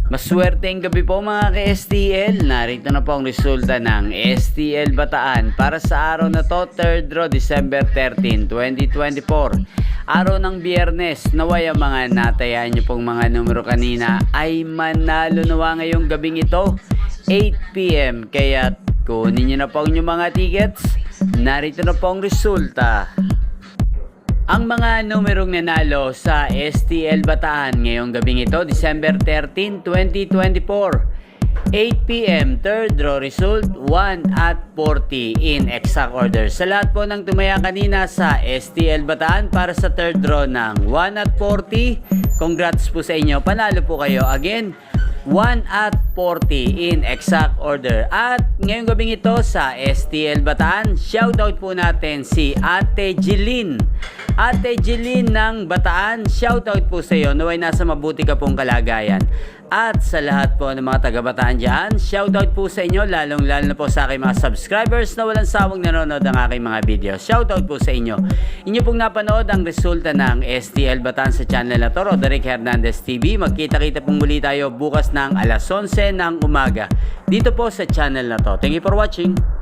Maswerteng gabi po mga ka-STL. Narito na po ang resulta ng STL Bataan para sa araw na to, 3rd draw, December 13, 2024. Araw ng Biyernes. Naway ang mga natayaan nyo pong mga numero kanina ay manalo nawa ngayong gabing ito, 8 PM. Kaya kunin nyo na po ang inyong mga tickets. Narito na po ang resulta. Ang mga numerong nanalo sa STL Bataan ngayong gabing ito, December 13, 2024. 8 PM, 3rd draw result, 1 at 40 in exact order. Sa lahat po ng tumaya kanina sa STL Bataan para sa 3rd draw ng 1 at 40, congrats po sa inyo. Panalo po kayo. Again, 1 at 40 in exact order. At ngayong gabing ito sa STL Bataan, shoutout po natin si Ate Jeline. Ate Jeline ng Bataan, shoutout po sa iyo. Naway nasa mabuti ka pong kalagayan. At sa lahat po ng mga taga-Bataan dyan, shoutout po sa inyo, lalong-lalo na po sa aking mga subscribers na walang sawang nanonood ng aking mga video. Shoutout po sa inyo. Inyo pong napanood ang resulta ng STL Bataan sa channel na to, Roderick Hernandez TV. Magkita-kita pong muli tayo bukas ng alas 11 ng umaga dito po sa channel na to. Thank you for watching.